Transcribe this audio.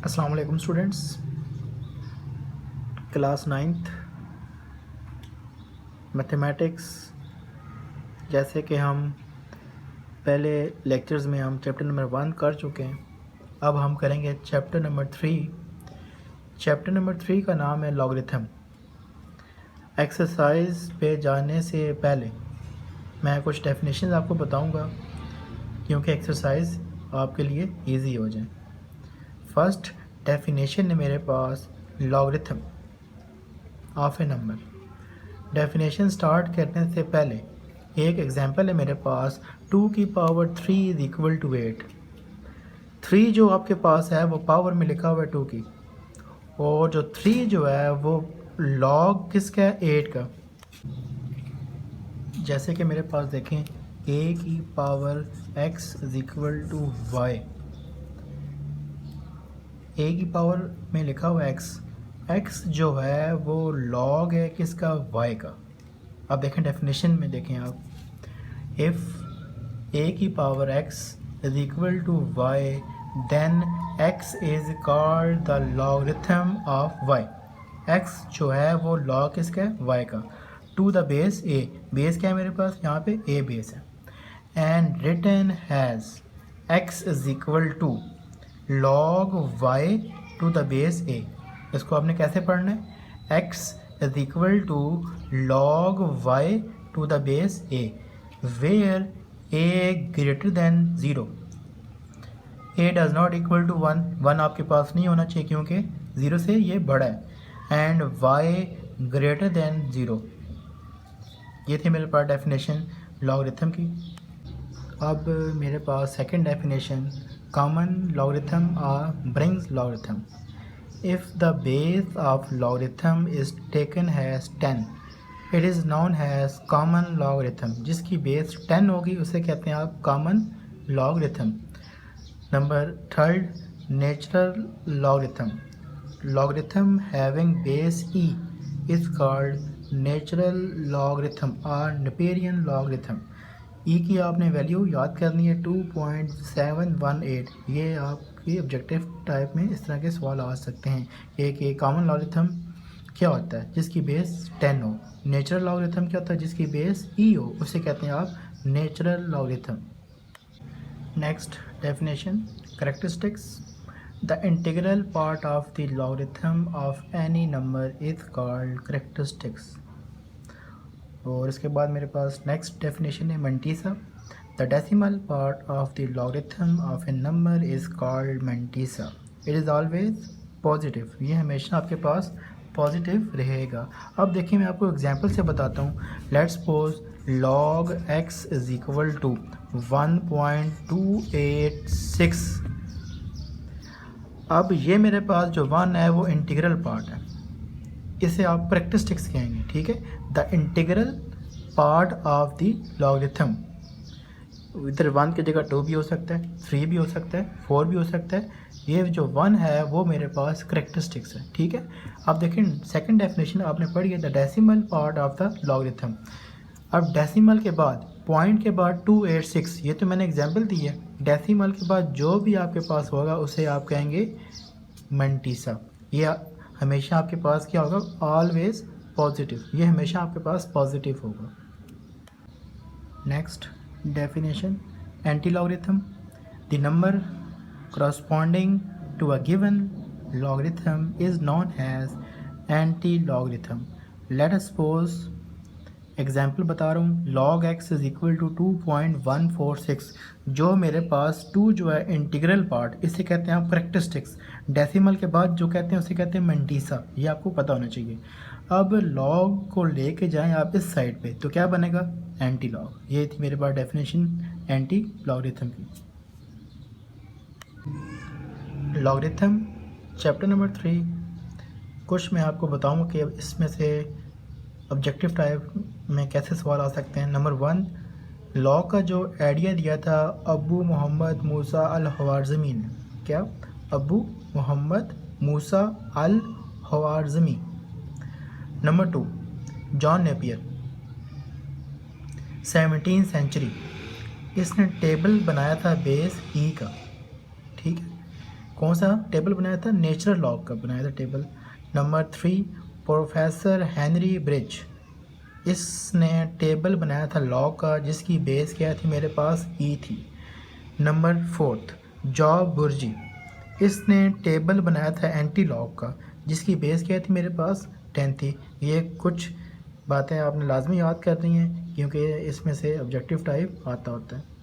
अस्सलाम वालेकुम students, class 9th mathematics. जैसे कि हम पहले लेक्चर्स में हम चैप्टर नंबर 1 कर चुके हैं, अब हम करेंगे चैप्टर नंबर 3। चैप्टर नंबर 3 का नाम है लॉगरिथम। एक्सरसाइज पे जाने से पहले मैं कुछ डेफिनेशन आपको बताऊंगा क्योंकि एक्सरसाइज आपके लिए इजी हो जाए। फर्स्ट डेफिनेशन है मेरे पास logarithm of a number. Definition start करने से पहले एक एग्जांपल है मेरे पास, 2 की पावर 3 इज इक्वल टू 8। 3 जो आपके पास है वो पावर में लिखा हुआ है 2 की, और जो 3 जो है वो लॉग किसका है, 8 का। जैसे कि मेरे पास देखें a की power x is equal to Y. a की पावर में लिखा हुआ x, x जो है वो लॉग है किसका, y का। अब देखें डेफिनेशन में देखें आप, इफ़ a की power x is equal to y then x is called the logarithm of y। x जो है वो लॉग किसका है, y का। To the base a, base क्या है मेरे पास, यहाँ पे a बेस है। And written as x is equal to log y to the base a। इसको आपने कैसे पढ़ना है, x is equal to log y to the base a where a greater than 0। a does not equal to 1, 1 आपके पास नहीं होना चाहिए क्योंकि 0 से ये बड़ा है। And y greater than 0। ये थी मेरे पास डेफिनेशन लॉगरिथम की। अब मेरे पास सेकंड डेफिनेशन, कॉमन लॉगरिथम और brings logarithm. If the base of logarithm is taken has 10, it is known has common logarithm. जिसकी बेस 10 होगी उसे कहते हैं आप common logarithm. Number third, natural logarithm. Logarithm having base e is called natural logarithm और Napierian logarithm. ई की आपने value याद करनी है 2.718। ये आपकी ऑब्जेक्टिव टाइप में इस तरह के सवाल आ सकते हैं। एक कॉमन लॉगरिथम क्या होता है, जिसकी बेस 10 हो। नेचुरल लॉगरिथम क्या होता है, जिसकी बेस ई हो, उसे कहते हैं आप natural logarithm. Next definition, characteristics. The integral part of the logarithm of any number is called characteristics. और इसके बाद मेरे पास नेक्स्ट डेफिनेशन है mantissa. The decimal part of the logarithm of a number is called mantissa. It is always positive, ये हमेशा आपके पास positive रहेगा। अब देखिए मैं आपको एग्जांपल से बताता हूँ। Let's suppose log x is equal to 1.286। अब ये मेरे पास जो 1 है वो इंटीग्रल पार्ट है, इसे आप कैरेक्टरिस्टिक्स कहेंगे, ठीक है। The integral part of the logarithm, इधर 1 की जगह 2 भी हो सकता है, 3 भी हो सकता है, 4 भी हो सकता है। ये जो 1 है वो मेरे पास कैरेक्टरिस्टिक्स है, ठीक है। अब देखिए सेकंड डेफिनेशन आपने पढ़ी है, the decimal part of the logarithm. अब डेसिमल के बाद, पॉइंट के बाद 286, ये तो मैंने एग्जाम्पल दी है। डेसिमल के बाद जो भी आपके पास होगा उसे आप कहेंगे मंटीसा। ये हमेशा आपके पास क्या होगा, ऑलवेज पॉजिटिव, ये हमेशा आपके पास पॉजिटिव होगा। Next definition, anti logarithm. The number corresponding to a given logarithm is known as anti-logarithm. Let us suppose, example बता रहा हूँ, log x is equal to 2.146। जो मेरे पास 2 जो है इंटीग्रल पार्ट, इसे कहते हैं आप कैरेक्टरिस्टिक्स। डेसिमल के बाद जो कहते हैं उसे कहते हैं मंटीसा, ये आपको पता होना चाहिए। अब log को लेके जाएं आप इस साइड पे तो क्या बनेगा, एंटी लॉग। ये थी मेरे पास डेफिनेशन एंटी लॉगरिथम की। लॉगरिथम चैप्टर नंबर 3, कुछ मैं आपको बताऊंगा कि इसमें से ऑब्जेक्टिव टाइप में कैसे सवाल आ सकते हैं। नंबर 1, लॉग का जो आइडिया दिया था अबू मोहम्मद मूसा अल हवारज़मी ने, क्या, अबू मोहम्मद मूसा अल हवारज़मी। नंबर 2, जॉन नेपियर, 17वीं सेंचुरी, इसने टेबल बनाया था बेस ई का, ठीक है। कौन सा टेबल बनाया था? नेचुरल लॉग का बनाया था table. Number 3 professor Henry bridge, इसने टेबल बनाया था लॉग का जिसकी बेस क्या थी मेरे पास? ई थी। नंबर 4 जॉब बुर्जी, इसने टेबल बनाया था एंटी लॉग का जिसकी बेस क्या थी मेरे पास? 10 थी। ये कुछ बातें आपने लाजमी याद करनी हैं क्योंकि इसमें से ऑब्जेक्टिव टाइप आता होता है।